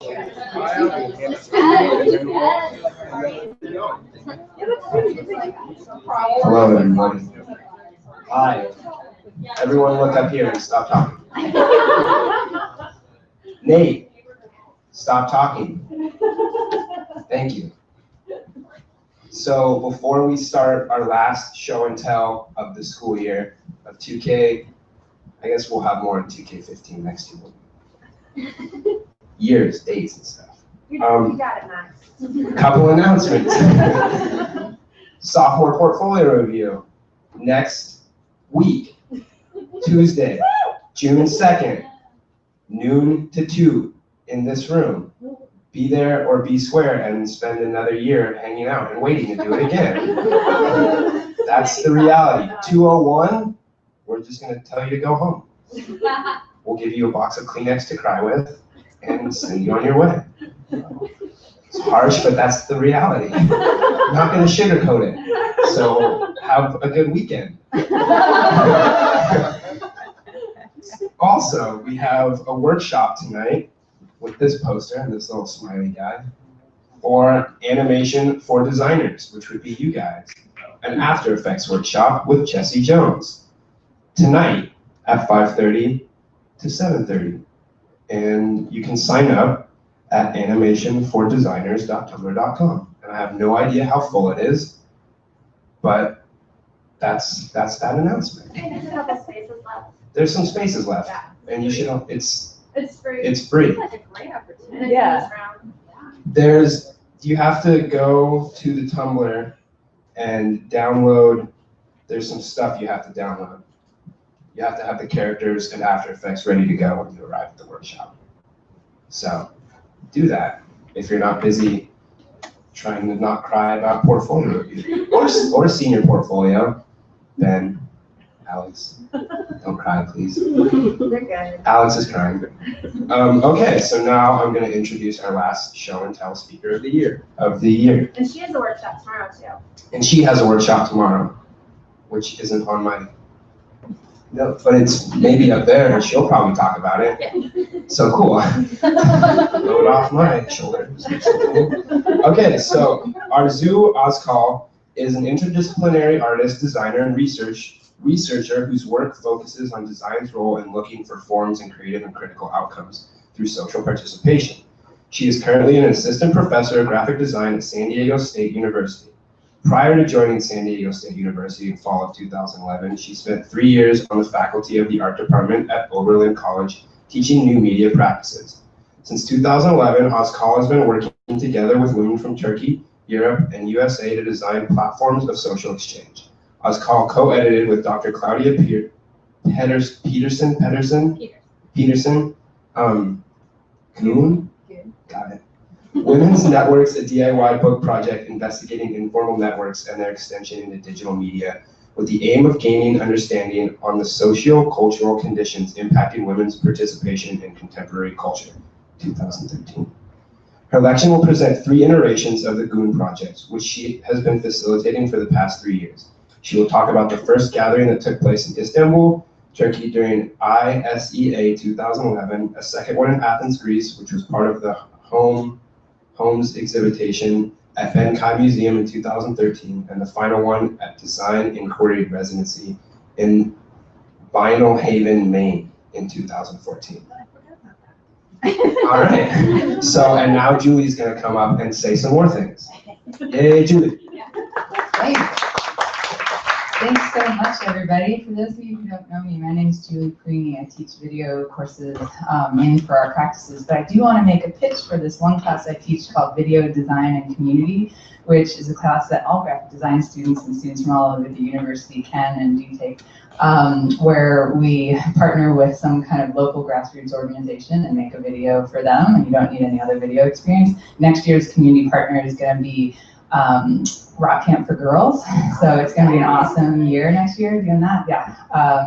Hello, everybody. Hi. Everyone look up here and stop talking. Nate, stop talking. Thank you. So before we start our last show and tell of the school year of 2K, I guess we'll have more in 2K15 next year. Years, dates, and stuff. You got it, Max. Couple announcements. Sophomore portfolio review next week, Tuesday, June 2nd, noon to 2 in this room. Be there or be square and spend another year hanging out and waiting to do it again. That's the reality. 2:01, we're just going to tell you to go home. We'll give you a box of Kleenex to cry with and send you on your way. It's harsh, but that's the reality. I'm not going to sugarcoat it. So have a good weekend. Also, we have a workshop tonight with this poster and this little smiley guy for animation for designers, which would be you guys. An After Effects workshop with Jesse Jones tonight at 5:30 to 7:30. And you can sign up at animationfordesigners.tumblr.com. And I have no idea how full it is, but that's that announcement. There's a couple spaces left. There's some spaces left, Yeah. and you should. It's free. It's free. It's like a great opportunity. Yeah. You have to go to the Tumblr and download. There's some stuff you have to download. You have to have the characters and After Effects ready to go when you arrive at the workshop. So do that if you're not busy trying to not cry about portfolio review or senior portfolio. Then Alex, don't cry, please. They're good. Alex is crying. Okay, so now I'm going to introduce our last show and tell speaker of the year. And she has a workshop tomorrow too. And she has a workshop tomorrow, which isn't on my note, but it's maybe up there, and she'll probably talk about it. Yeah. So cool. Load off my shoulders. Okay, so Arzu Ozkal is an interdisciplinary artist, designer, and researcher whose work focuses on design's role in looking for forms and creative and critical outcomes through social participation. She is currently an assistant professor of graphic design at San Diego State University. Prior to joining San Diego State University in fall of 2011, she spent 3 years on the faculty of the art department at Oberlin College, teaching new media practices. Since 2011, Ozkal has been working together with women from Turkey, Europe, and USA to design platforms of social exchange. Ozkal co-edited with Dr. Claudia Pederson. Goon? Got it. Women's Networks, a DIY book project investigating informal networks and their extension into digital media with the aim of gaining understanding on the sociocultural conditions impacting women's participation in contemporary culture, 2013. Her lecture will present 3 iterations of the Goon project, which she has been facilitating for the past 3 years. She will talk about the first gathering that took place in Istanbul, Turkey during ISEA 2011, a second one in Athens, Greece, which was part of the Homes exhibition at Benkai Museum in 2013, and the final one at Design Inquiry Residency in Vinyl Haven, Maine in 2014. All right, so, and now Julie's gonna come up and say some more things. Yay, Julie. Great. Thanks so much, everybody. For those of you who don't know me, my name is Julie Creaney. I teach video courses mainly for our practices, but I do want to make a pitch for this one class I teach called Video Design and Community, which is a class that all graphic design students and students from all over the university can and do take, where we partner with some kind of local grassroots organization and make a video for them, and you don't need any other video experience. Next year's community partner is going to be Rock Camp for Girls, so it's going to be an awesome year next year doing that. Yeah.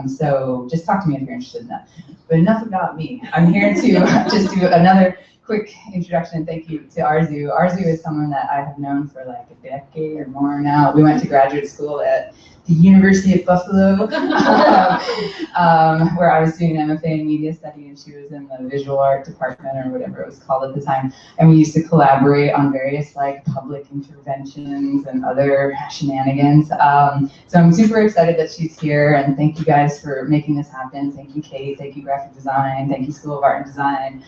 So just talk to me if you're interested in that. But enough about me. I'm here to just do another quick introduction and thank you to Arzu. Arzu is someone that I have known for like a decade or more now. We went to graduate school at the University of Buffalo, where I was doing an M.F.A. in media study, and she was in the visual art department or whatever it was called at the time. And we used to collaborate on various like public interventions and other shenanigans. So I'm super excited that she's here, and thank you guys for making this happen. Thank you, Kate. Thank you, Graphic Design. Thank you, School of Art and Design.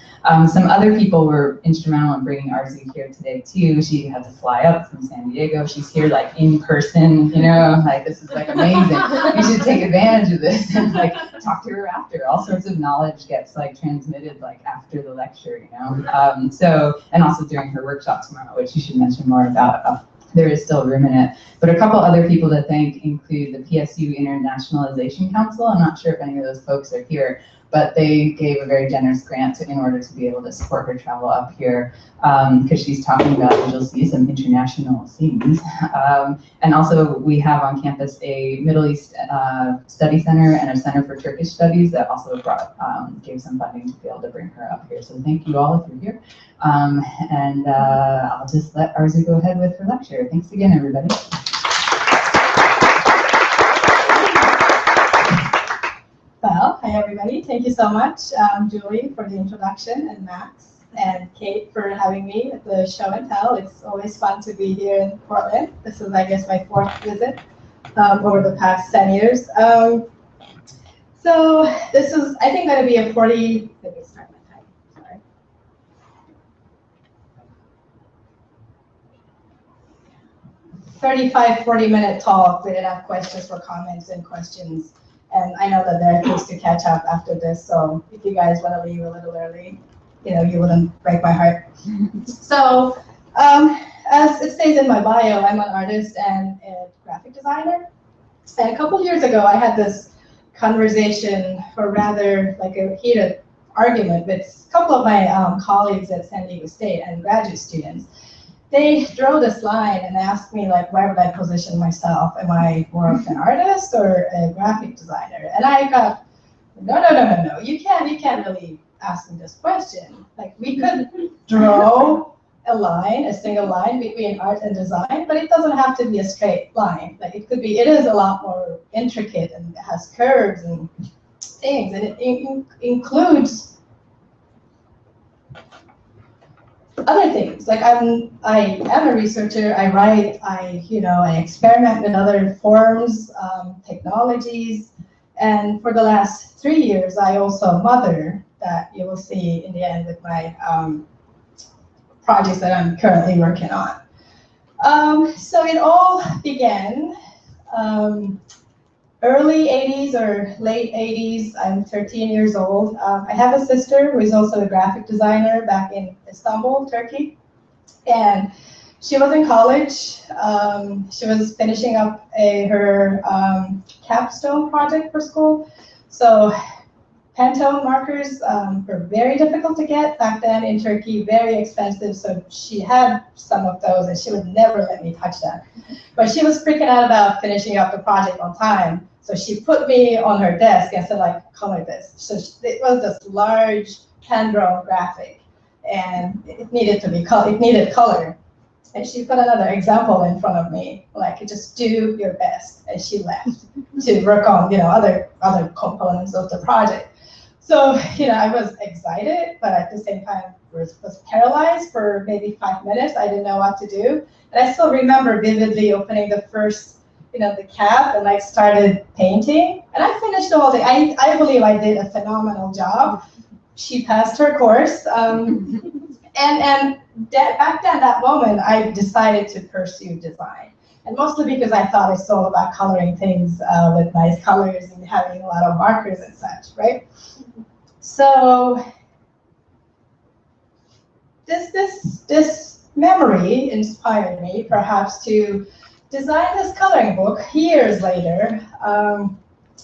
Some other people were instrumental in bringing Arzu here today too. She had to fly up from San Diego. She's here like in person, you know, like this is like amazing. You should take advantage of this and like talk to her after. All sorts of knowledge gets like transmitted like after the lecture, you know. So, and also during her workshop tomorrow, which you should mention more about. There is still room in it. But a couple other people to thank include the PSU Internationalization Council. I'm not sure if any of those folks are here, but they gave a very generous grant in order to be able to support her travel up here, because she's talking about, as you'll see, some international themes. And also we have on campus a Middle East study center and a center for Turkish studies that also gave some funding to be able to bring her up here. So thank you all if you're here. And I'll just let Arzu go ahead with her lecture. Thanks again, everybody. Well, hi everybody. Thank you so much, Julie, for the introduction, and Max and Kate for having me at the Show and Tell. It's always fun to be here in Portland. This is, I guess, my 4th visit over the past 10 years. So this is, I think, going to be a 40. Let me start my time. Sorry. "35, 40-minute talk with enough questions for comments and questions. And I know that there are things to catch up after this, so if you guys want to leave a little early, you know, you wouldn't break my heart." So, as it says in my bio, I'm an artist and a graphic designer. And a couple years ago, I had this conversation, or rather like a heated argument with a couple of my colleagues at San Diego State and graduate students. They drew this line and asked me, like, where would I position myself? Am I more of an artist or a graphic designer? And I got, no. You can't really ask me this question. Like, we could draw a single line between art and design, but it doesn't have to be a straight line. Like, it is a lot more intricate, and it has curves and things, and it includes other things. Like, I am a researcher. I write. I experiment with other forms, technologies, and for the last 3 years, I also mother, that you will see in the end with my projects that I'm currently working on. So it all began early 80s or late 80s. I'm 13 years old. I have a sister who is also a graphic designer back in Istanbul, Turkey. And she was in college. She was finishing up her capstone project for school. So Pantone markers were very difficult to get back then in Turkey, very expensive. So she had some of those, and she would never let me touch that. But she was freaking out about finishing up the project on time. So she put me on her desk and said, like, color this. So it was this large hand-drawn graphic, and it needed to be it needed color. And she put another example in front of me, like, just do your best. And she left to work on, other components of the project. So, I was excited, but at the same time was paralyzed for maybe 5 minutes. I didn't know what to do. And I still remember vividly opening the first, the cap, and like started painting. And I finished all the, I believe I did a phenomenal job. She passed her course. And back then, that moment, I decided to pursue design. And mostly because I thought it's all about coloring things with nice colors and having a lot of markers and such, right? So this memory inspired me perhaps to design this coloring book years later.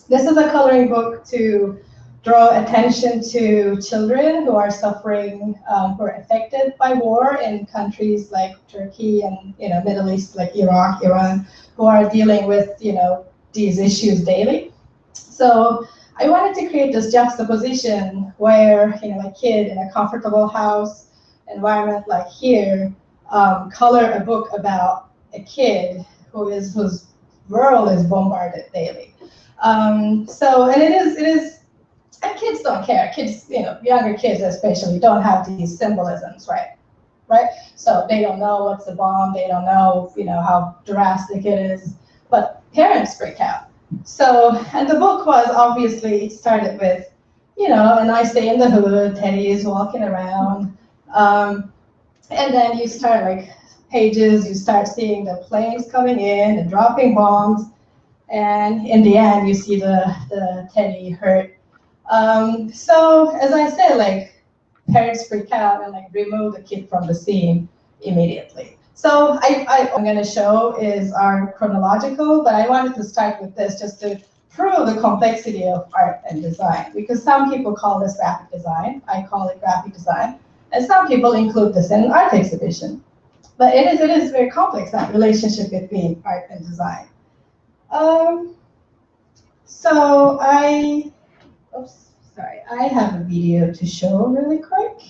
This is a coloring book to draw attention to children who are suffering, who are affected by war in countries like Turkey and Middle East, like Iraq, Iran, who are dealing with these issues daily. So I wanted to create this juxtaposition where a kid in a comfortable house environment like here color a book about a kid who's world is bombarded daily. So, and it is, and kids don't care. Kids, younger kids especially, don't have these symbolisms, right? So they don't know what's a bomb. They don't know, how drastic it is. But parents freak out. So, and the book was obviously started with, a nice day in the hood. Teddy is walking around, and then you start pages. You start seeing the planes coming in and dropping bombs, and in the end, you see the Teddy hurt. So as I said, parents freak out and remove the kid from the scene immediately. So I'm going to show is our chronological, but I wanted to start with this just to prove the complexity of art and design, because some people call this graphic design. I call it graphic design, and some people include this in an art exhibition. But it is very complex, that relationship between art and design. So I have a video to show really quick.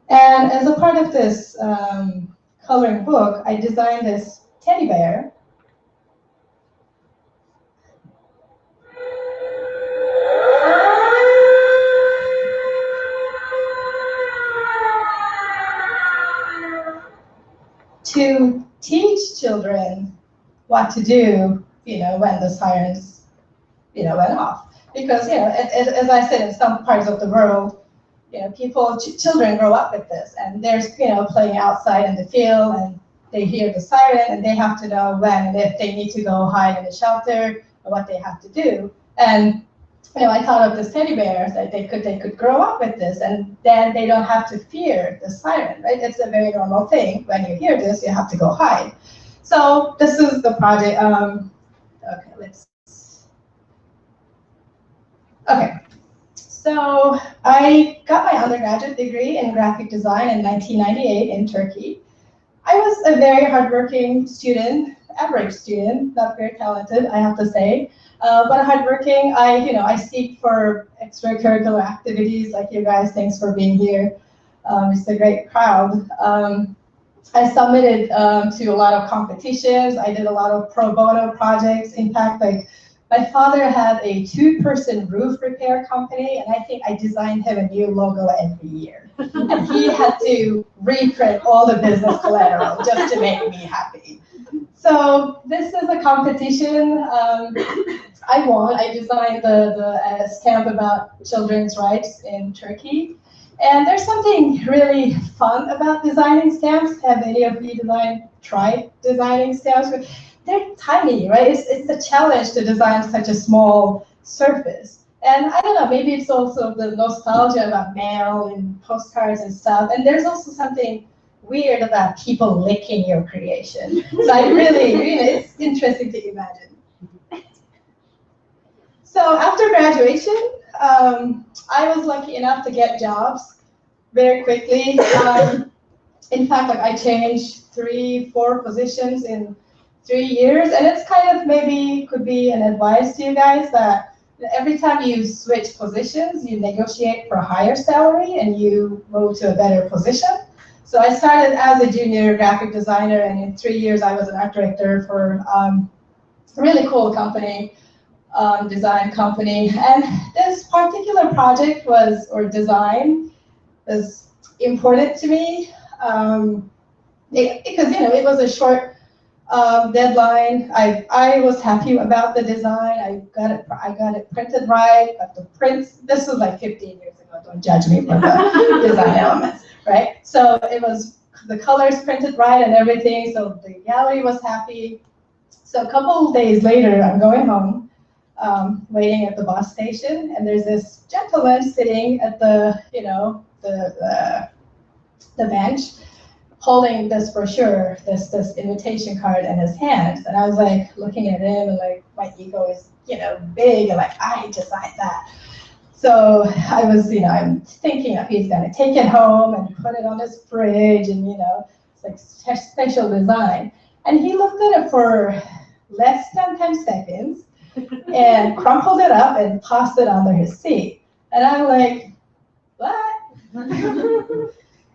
And as a part of this coloring book, I designed this teddy bear. To teach children what to do, when the sirens, went off. Because, as I said, in some parts of the world, children grow up with this, and they're, playing outside in the field, and they hear the siren, and they have to know when and if they need to go hide in the shelter, or what they have to do. And, I thought of this teddy bear that they could grow up with this, and then they don't have to fear the siren, right? It's a very normal thing. When you hear this, you have to go hide. So this is the project. Okay, so I got my undergraduate degree in graphic design in 1998 in Turkey. I was a very hardworking student, average student, not very talented, I have to say, but hardworking. I seek for extracurricular activities like you guys. Thanks for being here. It's a great crowd. I submitted to a lot of competitions. I did a lot of pro bono projects. In fact, my father had a 2-person roof repair company, and I think I designed him a new logo every year. And he had to reprint all the business collateral just to make me happy. So this is a competition. I won. I designed the stamp about children's rights in Turkey. And there's something really fun about designing stamps. Have any of you tried designing stamps? They're tiny, right? It's a challenge to design such a small surface. And I don't know, maybe it's also the nostalgia about mail and postcards and stuff. And there's also something weird about people licking your creation. So it's interesting to imagine. So after graduation, I was lucky enough to get jobs very quickly. In fact, I changed 3-4 positions in 3 years, and it's kind of maybe could be an advice to you guys that every time you switch positions, you negotiate for a higher salary and you move to a better position. So I started as a junior graphic designer, and in 3 years I was an art director for a really cool company, design company. And this particular project design was important to me because it was a short deadline. I was happy about the design. I got it printed right. Got the prints. This was 15 years ago. Don't judge me for the design elements, right? So it was the colors printed right and everything. So the gallery was happy. So a couple of days later, I'm going home, waiting at the bus station, and there's this gentleman sitting at the bench, holding this brochure, this invitation card in his hands. And I was looking at him, and my ego is big, and I designed that. So I was I'm thinking if he's gonna take it home and put it on his fridge, and it's special design. And he looked at it for less than 10 seconds and crumpled it up and tossed it under his seat. And I'm what?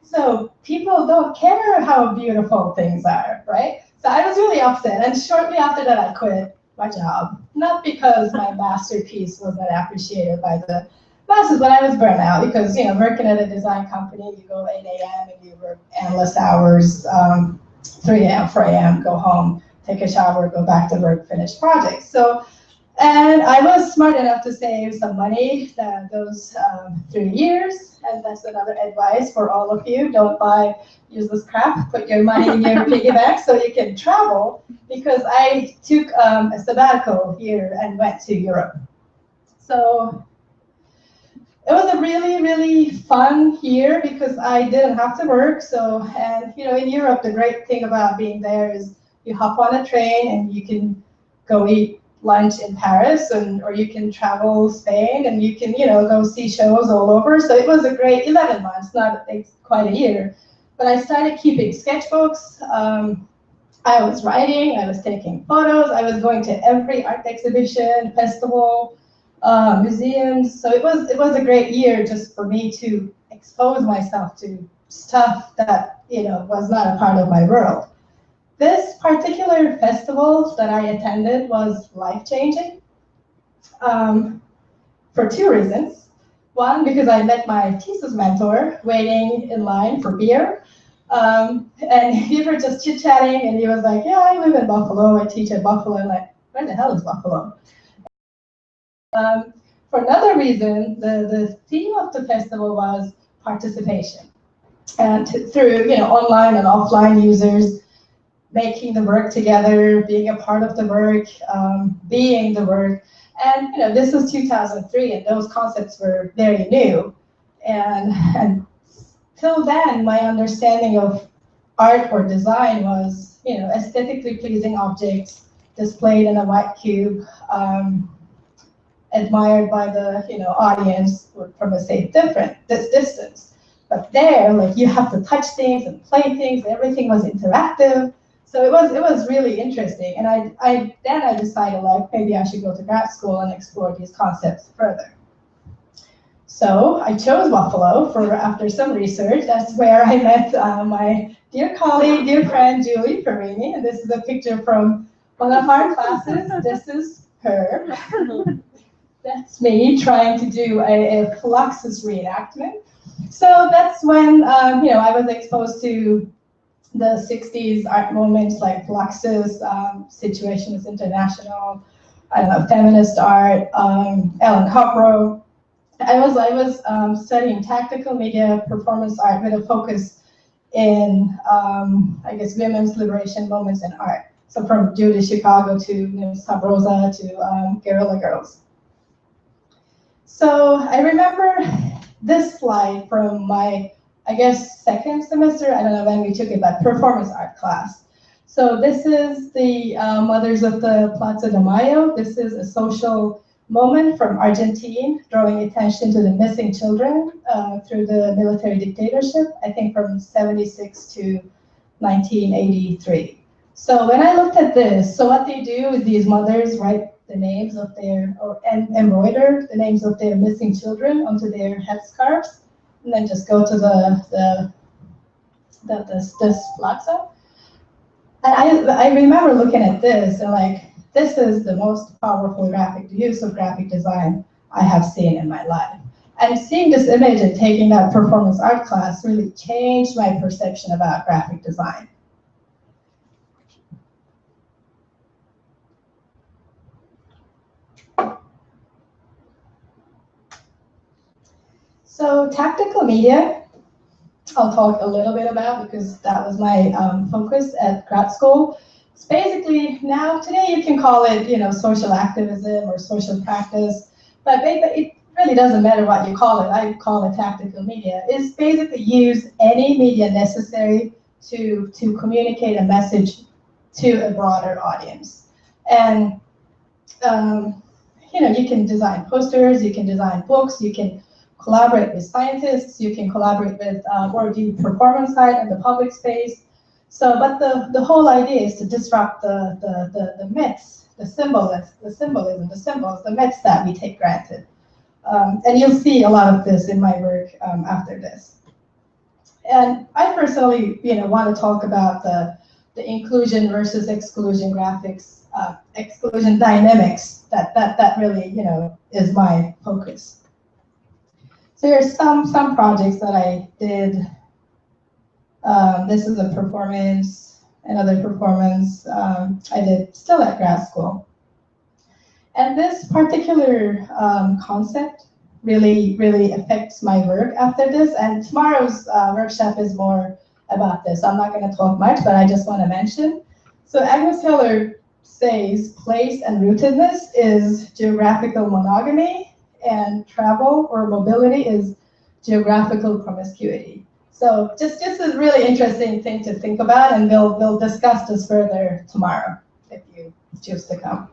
So people don't care how beautiful things are, right? So I was really upset, and shortly after that, I quit my job. Not because my masterpiece wasn't appreciated by the masses, but I was burnt out because, working at a design company, you go 8 a.m. and you work endless hours, 3 a.m., 4 a.m., go home, take a shower, go back to work, finish projects. And I was smart enough to save some money those 3 years, and that's another advice for all of you. Don't buy useless crap. Put your money in your piggy bank so you can travel, because I took a sabbatical year and went to Europe. So it was a really, really fun year because I didn't have to work. And in Europe, the great thing about being there is you hop on a train and you can go eat lunch in Paris, or you can travel Spain, and you can, go see shows all over. So it was a great 11 months, not quite a year. But I started keeping sketchbooks. I was writing, I was taking photos, I was going to every art exhibition, festival, museums. So it was a great year just for me to expose myself to stuff that, was not a part of my world. This particular festival that I attended was life-changing for two reasons. One, because I met my thesis mentor waiting in line for beer. And we were just chit-chatting, and he was like, yeah, I live in Buffalo, I teach at Buffalo. I'm like, where the hell is Buffalo? For another reason, the theme of the festival was participation. And through online and offline users, making the work together, being a part of the work, being the work. And this was 2003, and those concepts were very new. And till then, my understanding of art or design was, aesthetically pleasing objects displayed in a white cube, admired by the audience from a safe distance. But there, you have to touch things and play things. Everything was interactive. So it was really interesting, and I decided maybe I should go to grad school and explore these concepts further. So I chose Buffalo after some research. That's where I met my dear colleague, dear friend Julie Perini, and this is a picture from one of our classes. This is her. That's me trying to do a Fluxus reenactment. So that's when I was exposed to the 60s art movements like Fluxus, Situationist International, feminist art, Ellen Copro. I was studying tactical media performance art with a focus in, women's liberation moments in art. So from Judy Chicago to Sub Rosa to Guerrilla Girls. So I remember this slide from my second semester, I don't know when we took it, but performance art class. So this is the Mothers of the Plaza de Mayo. This is a social moment from Argentina, drawing attention to the missing children through the military dictatorship, I think from 76 to 1983. So when I looked at this, so what they do is these mothers write the names of and embroider the names of their missing children onto their headscarves, and then just go to this plaza. And I remember looking at this and this is the most powerful use of graphic design I have seen in my life. And seeing this image and taking that performance art class really changed my perception about graphic design. So tactical media, I'll talk a little bit about because that was my focus at grad school. It's basically, today you can call it, social activism or social practice, but it really doesn't matter what you call it. I call it tactical media. It's basically use any media necessary to communicate a message to a broader audience. And, you can design posters, you can design books, you can collaborate with scientists, you can collaborate with or do performance art in the public space. So, but the whole idea is to disrupt the myths, the symbolism, the symbols, the myths that we take granted. And you'll see a lot of this in my work after this. And I personally, want to talk about the inclusion versus exclusion graphics, exclusion dynamics. That really, is my focus. So here's some projects that I did. This is a performance, another performance I did still at grad school. And this particular concept really affects my work after this. And tomorrow's workshop is more about this. I'm not going to talk much, but I just want to mention. So Agnes Heller says place and rootedness is geographical monogamy, and travel or mobility is geographical promiscuity. So just a really interesting thing to think about, and we'll discuss this further tomorrow if you choose to come.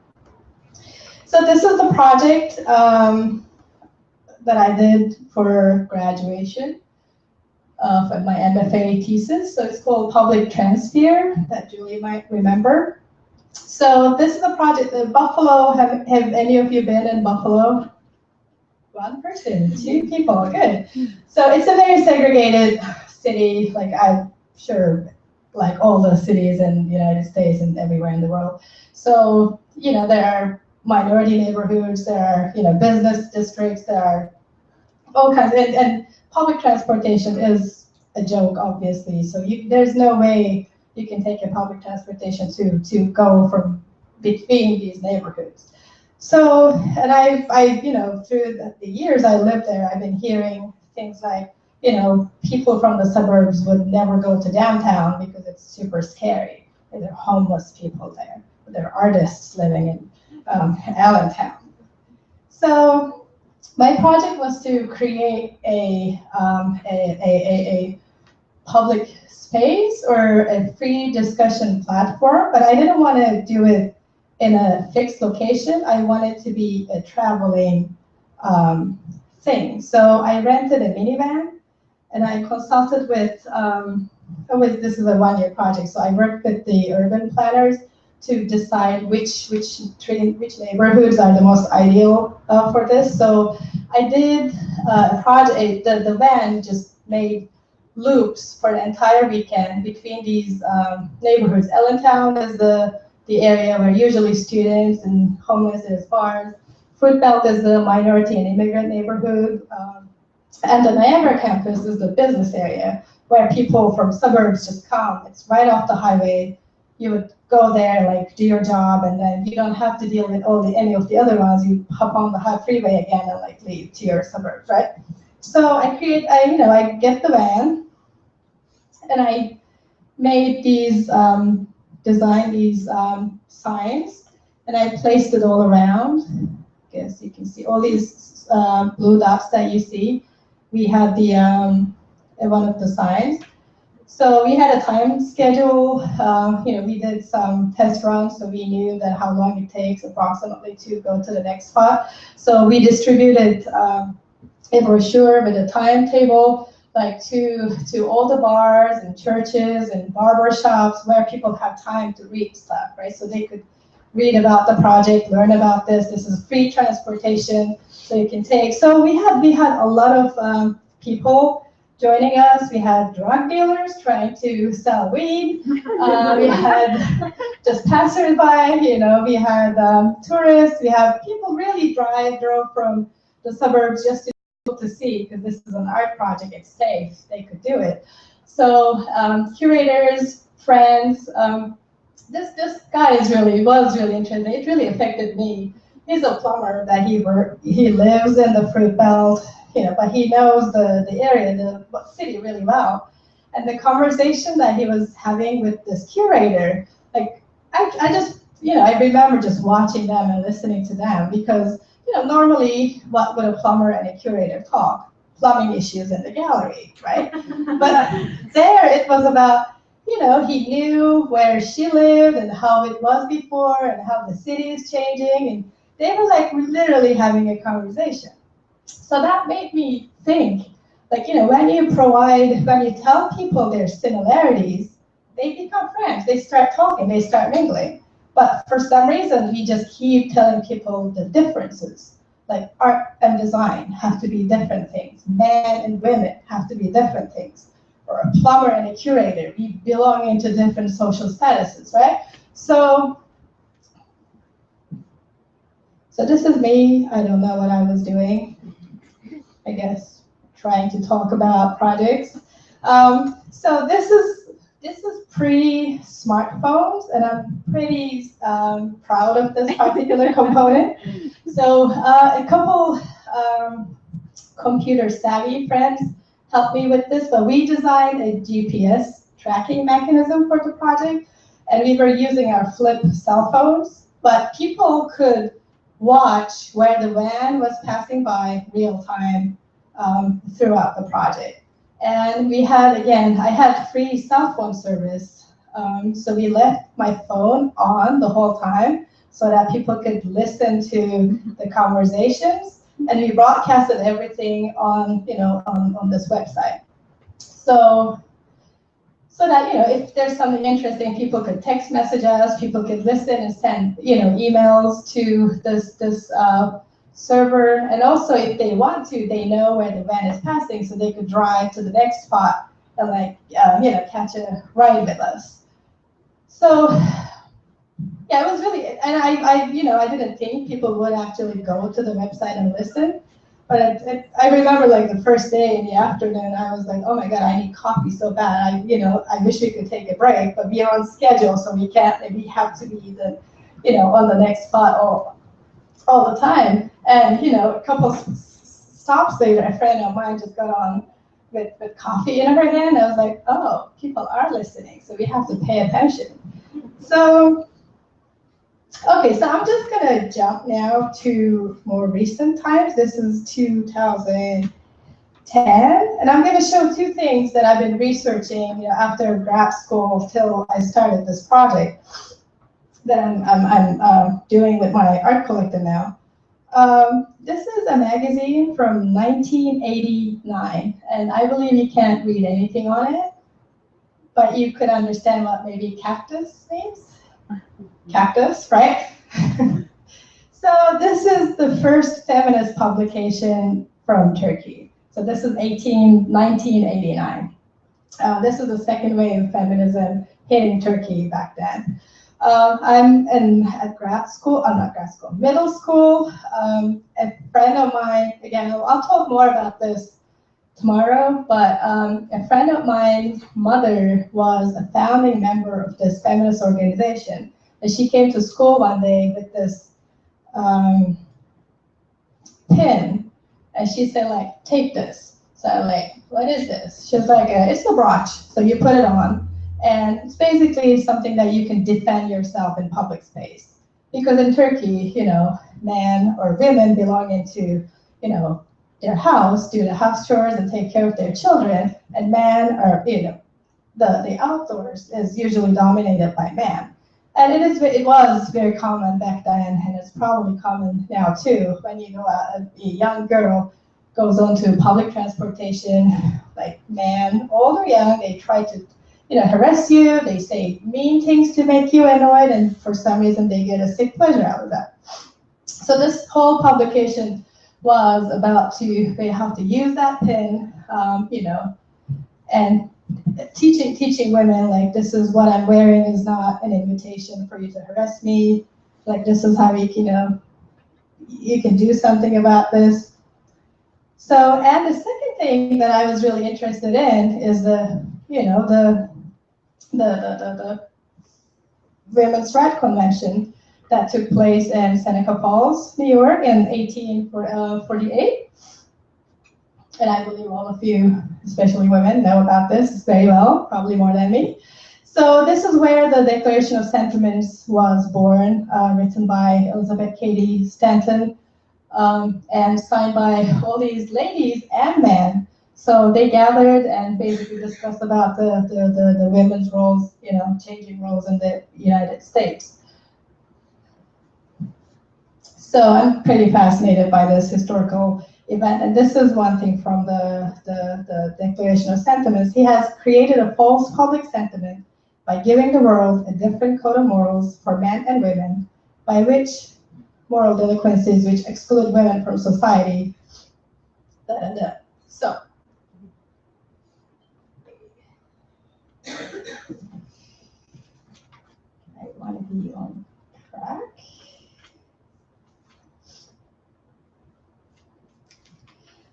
So this is the project that I did for graduation for my M.F.A. thesis. So it's called Public Transfer, that Julie might remember. So this is a project in Buffalo. Have any of you been in Buffalo? One person, two people, good. So it's a very segregated city, like I'm sure, like all the cities in the United States and everywhere in the world. So, there are minority neighborhoods, there are, business districts, there are all kinds, and public transportation is a joke, obviously. So there's no way you can take a public transportation to go from between these neighborhoods. So, and I through the years I lived there, I've been hearing things like, people from the suburbs would never go to downtown because it's super scary. There are homeless people there. There are artists living in Allentown. So my project was to create a public space or a free discussion platform, but I didn't want to do it in a fixed location. I wanted to be a traveling thing. So I rented a minivan, and I consulted with this is a one-year project, so I worked with the urban planners to decide which neighborhoods are the most ideal for this. So I did a project, the van just made loops for the entire weekend between these neighborhoods. Allentown is the area where usually students and homeless is bars. Fruit Belt is the minority and immigrant neighborhood. And the Niagara campus is the business area where people from suburbs just come. It's right off the highway. You would go there, like do your job, and then you don't have to deal with any of the other ones. You hop on the high freeway again and like leave to your suburbs, right? So I get the van, and I made these, designed these signs, and I placed it all around. I guess you can see all these blue dots that you see. We had the one of the signs. So we had a time schedule. We did some test runs, so we knew that how long it takes approximately to go to the next spot. So we distributed a brochure with a timetable, like to all the bars and churches and barber shops where people have time to read stuff, right? So they could read about the project, learn about this. This is free transportation, so you can take. So we had a lot of people joining us. We had drug dealers trying to sell weed. We had just passersby. We had tourists. We have people really drove from the suburbs just to see, because this is an art project. It's safe. They could do it. So curators, friends. This guy was really interesting. It really affected me. He's a plumber that he lives in the Fruit Belt, but he knows the area, the city really well. And the conversation that he was having with this curator, like I just, I remember just watching them and listening to them, because normally what would a plumber and a curator talk? Plumbing issues in the gallery, right? But there it was about, he knew where she lived and how it was before and how the city is changing, and they were like literally having a conversation. So that made me think, like, when you tell people their similarities, they become friends, they start talking, they start mingling. But for some reason, we just keep telling people the differences. Like art and design have to be different things. Men and women have to be different things. or a plumber and a curator. We belong into different social statuses, right? So this is me. I don't know what I was doing. I guess trying to talk about projects. So this is pre-smartphones, and I'm pretty proud of this particular component. So a couple computer-savvy friends helped me with this, but we designed a GPS tracking mechanism for the project, and we were using our flip cell phones, but people could watch where the van was passing by real time throughout the project. And we had, again, I had free cell phone service, so we left my phone on the whole time so that people could listen to the conversations, and we broadcasted everything on, on this website. So that, if there's something interesting, people could text message us, people could listen and send, emails to this server. And also, if they want to, they know where the van is passing, so they could drive to the next spot and catch a ride with us. So yeah, it was really, and I didn't think people would actually go to the website and listen. But I remember the first day in the afternoon, I was like, oh my God, I need coffee so bad. I wish we could take a break, but we are on schedule, so we can't, and we have to be on the next spot all the time. And, a couple stops later, a friend of mine just got on with coffee in her hand. I was like, oh, people are listening, so we have to pay attention. So, okay, so I'm just going to jump now to more recent times. This is 2010, and I'm going to show two things that I've been researching after grad school till I started this project that I'm doing with my art collective now. This is a magazine from 1989, and I believe you can't read anything on it, but you could understand what maybe cactus means. Cactus, right? So this is the first feminist publication from Turkey. So this is 1989. This is the second wave of feminism hitting Turkey back then. I'm at middle school. A friend of mine, again, I'll talk more about this tomorrow, but a friend of mine's mother was a founding member of this feminist organization. And she came to school one day with this pin, and she said, take this. So I'm what is this? She was like, it's a brooch, so you put it on. And it's basically something that you can defend yourself in public space. Because in Turkey, men or women belong into, their house, do the house chores and take care of their children, and men are, the outdoors is usually dominated by men. And it was very common back then, and it's probably common now too, when a young girl goes onto public transportation, men, old or young, they try to harass you, they say mean things to make you annoyed, and for some reason they get a sick pleasure out of that. So this whole publication was about how to use that pin, and teaching women, this is what I'm wearing is not an invitation for you to harass me. This is how you can do something about this. So, and the second thing that I was really interested in is the Women's Rights Convention that took place in Seneca Falls, New York in 1848. And I believe all of you, especially women, know about this very well, probably more than me. So this is where the Declaration of Sentiments was born, written by Elizabeth Cady Stanton, and signed by all these ladies and men. So they gathered and basically discussed about the women's roles, changing roles in the United States. So I'm pretty fascinated by this historical event, and this is one thing from the Declaration of Sentiments. He has created a false public sentiment by giving the world a different code of morals for men and women, by which moral delinquencies which exclude women from society. So be on track.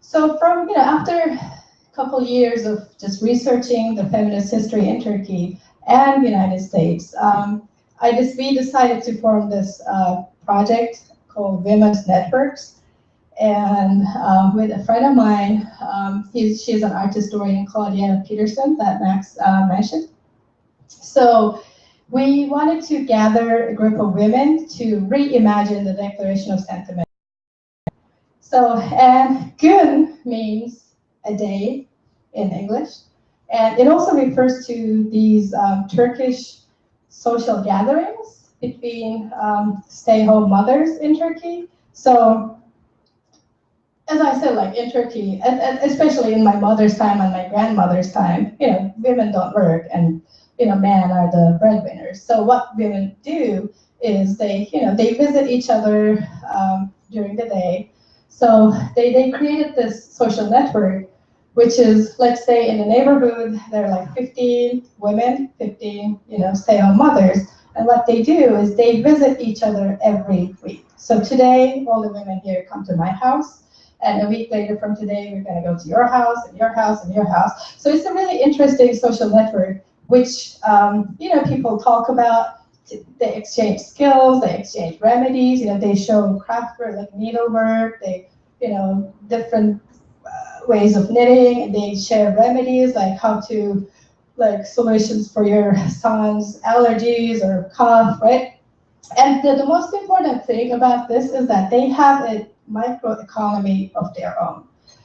So from, after a couple years of just researching the feminist history in Turkey and the United States, we decided to form this project called Women's Networks. And with a friend of mine, she's an art historian, Claudia Pederson, that Max mentioned. So we wanted to gather a group of women to reimagine the Declaration of Sentiments. So, and gün means a day in English. And it also refers to these Turkish social gatherings between stay-home mothers in Turkey. So, as I said, like in Turkey, especially in my mother's time and my grandmother's time, women don't work and, men are the breadwinners. So what women do is they visit each other during the day. So they created this social network, which is, let's say in the neighborhood, there are like 15 women, 15, stay-home mothers. And what they do is they visit each other every week. So today, all the women here come to my house. And a week later from today, we're going to go to your house, and your house, and your house. So it's a really interesting social network, which people talk about. They exchange skills, they exchange remedies. They show craft work, like needlework. They, different ways of knitting. And they share remedies, like how to, like solutions for your son's allergies or cough, right? And the most important thing about this is that they have a microeconomy of their own.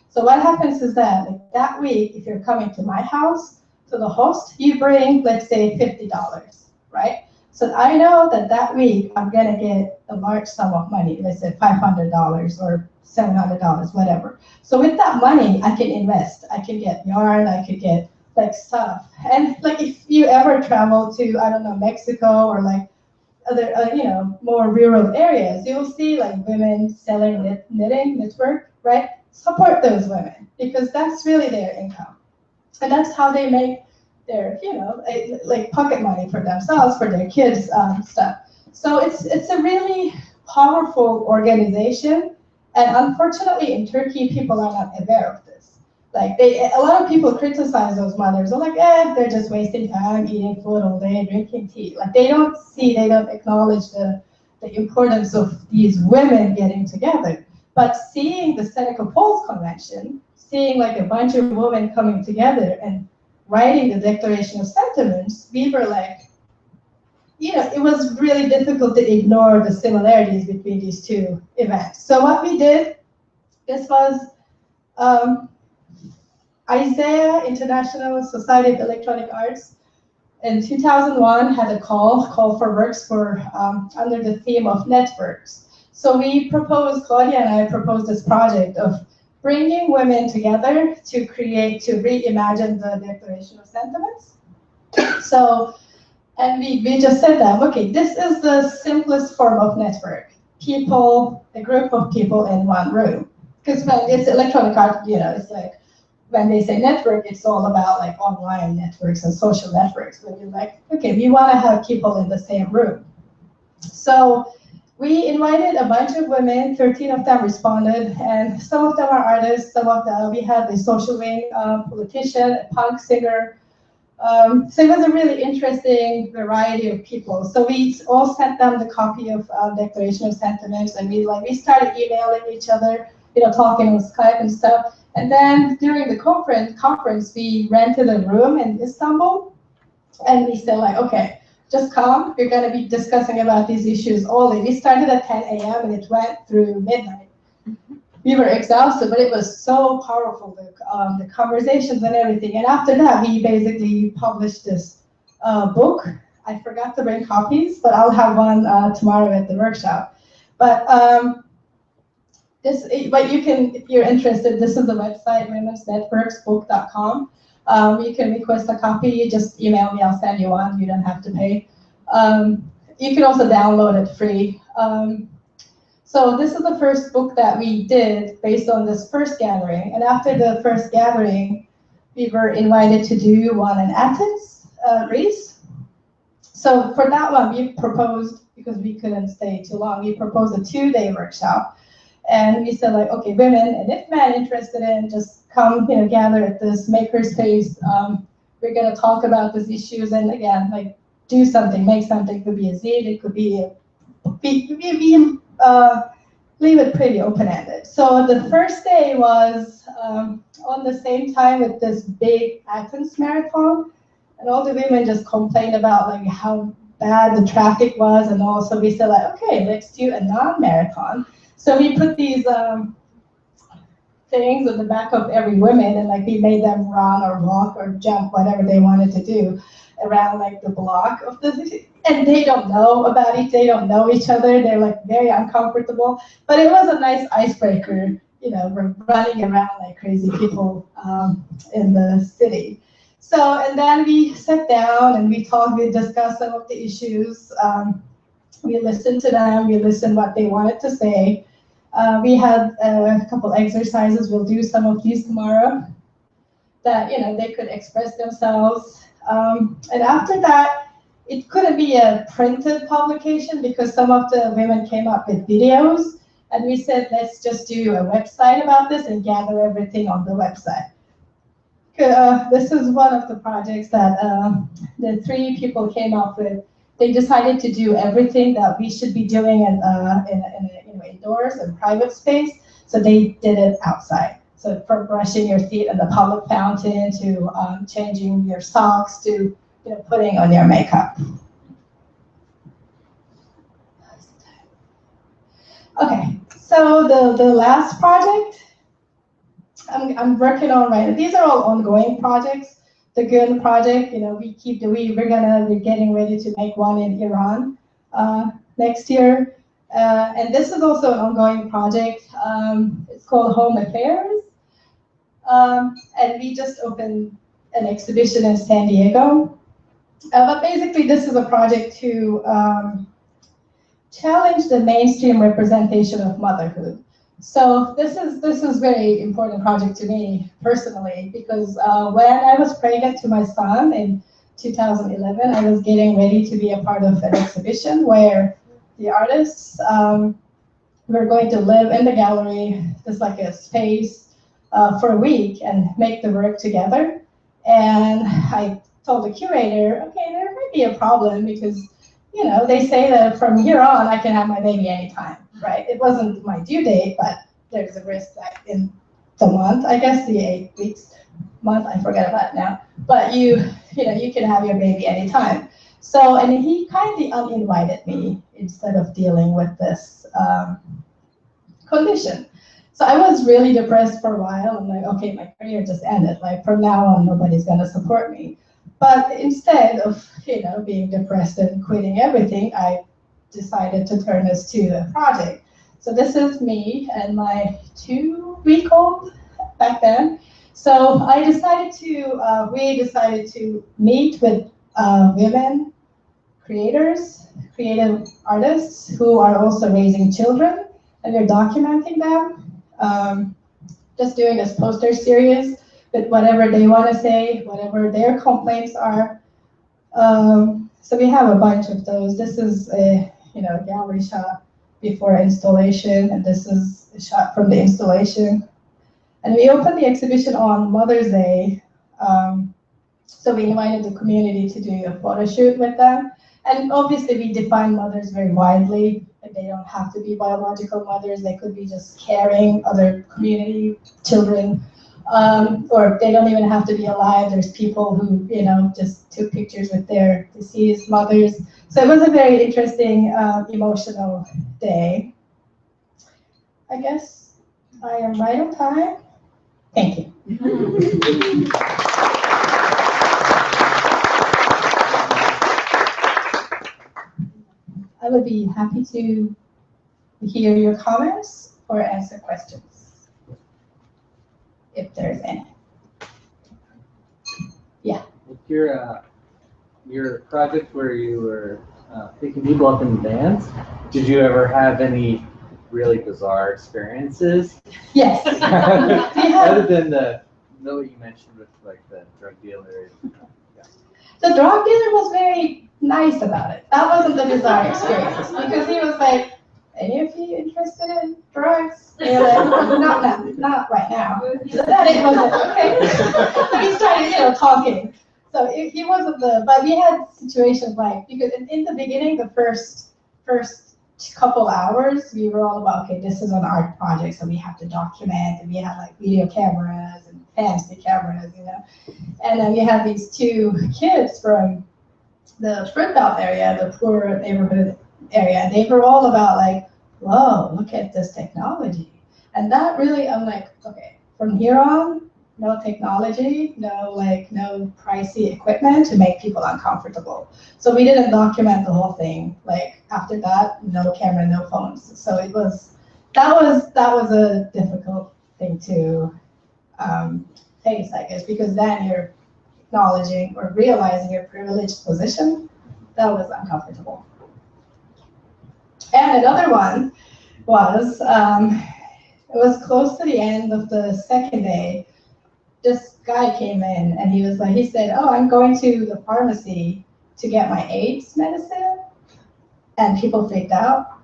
So what happens is that that week, if you're coming to my house, to the host, you bring, let's say, $50, right? So I know that week I'm gonna get a large sum of money, let's say $500 or $700, whatever. So with that money, I can invest. I can get yarn, I could get like stuff. And like if you ever travel to, I don't know, Mexico or like other, more rural areas, you'll see like women selling knitting, knitwork, right? Support those women because that's really their income. And that's how they make their, like pocket money for themselves, for their kids, stuff. So it's a really powerful organization. And unfortunately in Turkey, people are not aware of this. Like a lot of people criticize those mothers. They're like, they're just wasting time eating food all day, drinking tea. Like they don't acknowledge the importance of these women getting together. But seeing the Seneca Falls Convention, seeing like a bunch of women coming together and writing the Declaration of Sentiments, we were like, it was really difficult to ignore the similarities between these two events. So what we did, this was ISEA, International Society of Electronic Arts, in 2001 had a call for works for under the theme of networks. So Claudia and I proposed this project of bringing women together to reimagine the Declaration of Sentiments. So, and we just said that, okay, this is the simplest form of network. A group of people in one room. Because when it's electronic art, it's like, when they say network, it's all about like online networks and social networks. When you're like, okay, we want to have people in the same room. So we invited a bunch of women, 13 of them responded, and some of them are artists, we had a social wing politician, a punk singer. So it was a really interesting variety of people. So we all sent them the copy of Declaration of Sentiments, and we started emailing each other, talking on Skype and stuff. And then during the conference, we rented a room in Istanbul, and we said like, okay, just come. We're going to be discussing about these issues all day. We started at 10 a.m. and it went through midnight. We were exhausted, but it was so powerful, the conversations and everything. And after that, we basically published this book. I forgot to bring copies, but I'll have one tomorrow at the workshop. But you can, if you're interested, this is the website, womensnetworksbook.com. You can request a copy. You just email me, I'll send you one. You don't have to pay. You can also download it free. So this is the first book that we did based on this first gathering. And after the first gathering, we were invited to do one in Athens, Greece. So for that one, we proposed, because we couldn't stay too long, we proposed a 2-day workshop. And we said like, okay, women, and if men interested in, just come, gather at this makerspace. We're gonna talk about these issues, and again, like, do something, make something. It could be a zine, it could be leave it pretty open-ended. So the first day was on the same time with this big Athens marathon, and all the women just complained about like how bad the traffic was, and also we said like, okay, let's do a non-marathon. So we put these things at the back of every woman, and like we made them run or walk or jump, whatever they wanted to do around like the block of the, and they don't know about it, they don't know each other, they're like very uncomfortable, but it was a nice icebreaker, we're running around like crazy people in the city. So, and then we sat down and we talked, we discussed some of the issues, we listened to them, we listened what they wanted to say. We had a couple exercises, we'll do some of these tomorrow, that they could express themselves. And after that, it couldn't be a printed publication because some of the women came up with videos, and we said, let's just do a website about this and gather everything on the website. This is one of the projects that the 3 people came up with. They decided to do everything that we should be doing in indoors and private space, so they did it outside. So from brushing your teeth in the public fountain to changing your socks to putting on your makeup. Okay, so the last project I'm working on right now. These are all ongoing projects. The GUN project, we're getting ready to make one in Iran next year. And this is also an ongoing project. It's called Home Affairs. And we just opened an exhibition in San Diego. But basically, this is a project to challenge the mainstream representation of motherhood. So this is very important project to me personally, because when I was pregnant to my son in 2011, I was getting ready to be a part of an exhibition where the artists were going to live in the gallery, just like a space for a week and make the work together. And I told the curator, okay, there might be a problem because, they say that from here on I can have my baby anytime, right? It wasn't my due date, but there's a risk that in the month, I guess the 8 weeks month, I forget about it now, but you can have your baby anytime. So, and he kindly uninvited me instead of dealing with this condition. So I was really depressed for a while. I'm like, okay, my career just ended. Like from now on, nobody's gonna support me. But instead of, being depressed and quitting everything, I decided to turn this to a project. So this is me and my 2-week-old back then. So we decided to meet with women creators, creative artists who are also raising children, and we're documenting them. Just doing this poster series with whatever they want to say, whatever their complaints are. So we have a bunch of those. This is a gallery shot before installation, and this is a shot from the installation. And we opened the exhibition on Mother's Day. So we invited the community to do a photo shoot with them. And obviously we define mothers very widely. They don't have to be biological mothers. They could be just caring other community children, or they don't even have to be alive. There's people who, just took pictures with their deceased mothers. So it was a very interesting, emotional day. I guess I am right on time. Thank you. I would be happy to hear your comments or answer questions, if there's any. Yeah. With your project where you were picking people up in vans, did you ever have any really bizarre experiences? Yes. Other than what you mentioned with like the drug dealers. Yeah. The drug dealer was very nice about it. That wasn't the desired experience because he was like, any of you interested in drugs? And you're like, not right now. So then it wasn't, okay. So he started, talking. So he wasn't but we had situations like, because in the beginning, the first couple hours, we were all about, okay, this is an art project, so we have to document, and we had like video cameras and fancy cameras, And then we had these two kids from the Fruit Belt area, the poor neighborhood area. They were all about like, whoa, look at this technology. And that really, I'm like, okay, from here on, no technology, no pricey equipment to make people uncomfortable. So we didn't document the whole thing. Like after that, no camera, no phones. So that was a difficult thing to face, I guess, because then you're acknowledging or realizing your privileged position. That was uncomfortable. And another one was, it was close to the end of the second day. This guy came in and he said, oh, I'm going to the pharmacy to get my AIDS medicine. And people freaked out.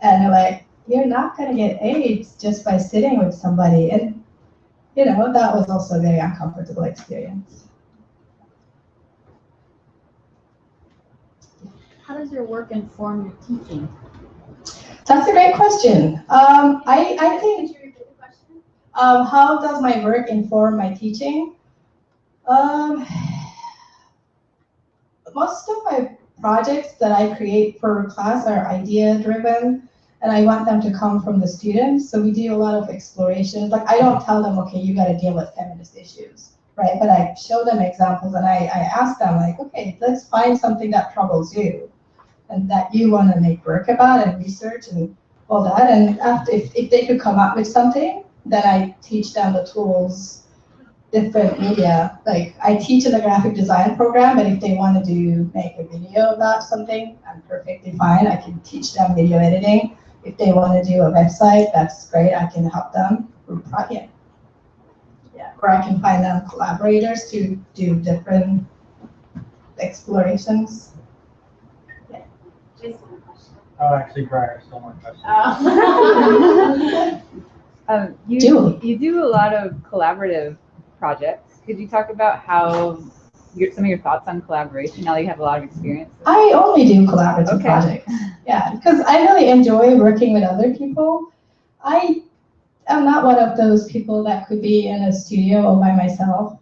And they're like, you're not going to get AIDS just by sitting with somebody. And, that was also a very uncomfortable experience. How does your work inform your teaching? That's a great question. I think, how does my work inform my teaching? Most of my projects that I create for class are idea-driven, and I want them to come from the students. So we do a lot of exploration. Like I don't tell them, okay, you got to deal with feminist issues, right? But I show them examples, and I ask them, like, okay, let's find something that troubles you and that you want to make work about and research and all that. And after, if they could come up with something, then I teach them the tools, different media. Like I teach in the graphic design program, but if they want to make a video about something, I'm perfectly fine. I can teach them video editing. If they want to do a website, that's great. I can help them. Or I can find them collaborators to do different explorations. Oh, actually, prior, still more questions. You do a lot of collaborative projects. Could you talk about how some of your thoughts on collaboration now that you have a lot of experience? I only do collaborative projects. Yeah, because I really enjoy working with other people. I am not one of those people that could be in a studio all by myself.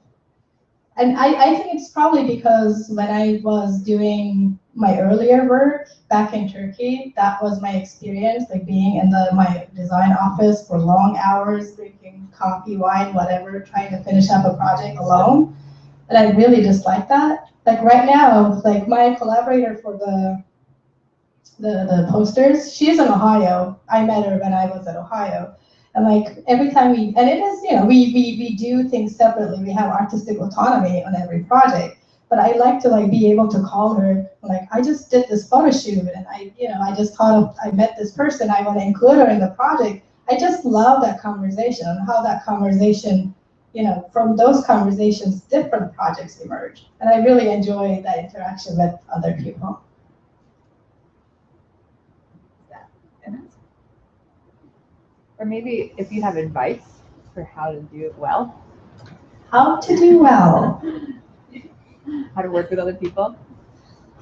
And I think it's probably because when I was doing my earlier work back in Turkey, that was my experience, like being in my design office for long hours, drinking coffee, wine, whatever, trying to finish up a project alone. And I really dislike that. Like right now, like my collaborator for the posters, she's in Ohio. I met her when I was at Ohio. And like every time we do things separately. We have artistic autonomy on every project. But I like to like be able to call her, like, I just did this photo shoot and I just thought I met this person, I want to include her in the project. I just love that conversation and how that conversation, from those conversations, different projects emerge. And I really enjoy that interaction with other people. Or maybe if you have advice for how to do it well. How to do well. How to work with other people.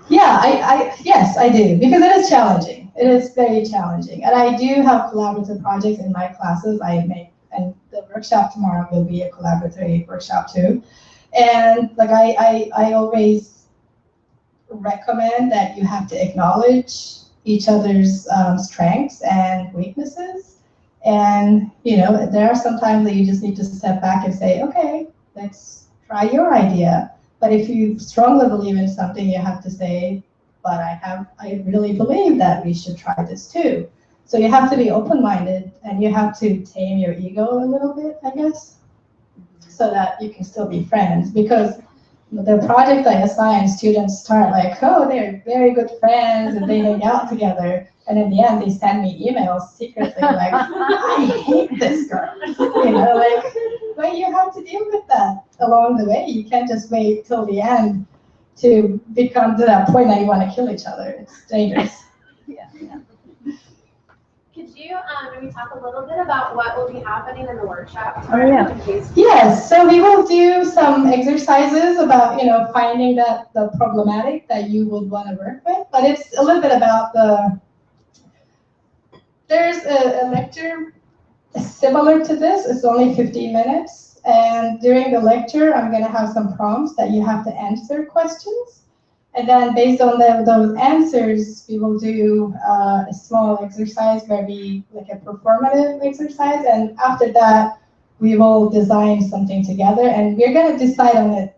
Yeah, yes, I do, because it is challenging. It is very challenging. And I do have collaborative projects in my classes I make, and the workshop tomorrow will be a collaborative workshop too. And like I always recommend that you have to acknowledge each other's strengths and weaknesses. And there are some times that you just need to step back and say, okay, let's try your idea. But if you strongly believe in something, you have to say, but I really believe that we should try this too. So you have to be open-minded, and you have to tame your ego a little bit, I guess, so that you can still be friends. Because the project I assign, students start like, oh, they're very good friends, and they hang out together. And in the end, they send me emails secretly like, I hate this girl. But you have to deal with that along the way. You can't just wait till the end, to become to that point that you want to kill each other. It's dangerous. Could you maybe talk a little bit about what will be happening in the workshop? Oh, yeah. In case- Yes, so we will do some exercises about, finding the problematic that you would want to work with, but it's a little bit about there's a lecture similar to this. It's only 15 minutes, and during the lecture, I'm going to have some prompts that you have to answer questions. And then based on those answers, we will do a small exercise where like a performative exercise. And after that, we will design something together. And we're going to decide on it.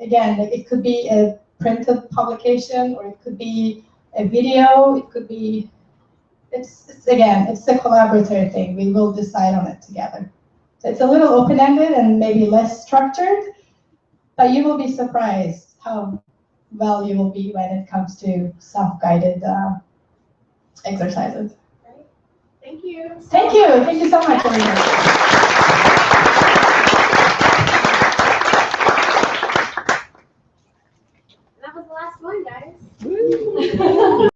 Again, like it could be a printed publication, or it could be a video. It could be, it's a collaborative thing. We will decide on it together. So it's a little open-ended and maybe less structured, but you will be surprised how well you will be when it comes to self-guided exercises. Great. Thank you. Thank you. Thank you so much, everybody. That was the last one, guys.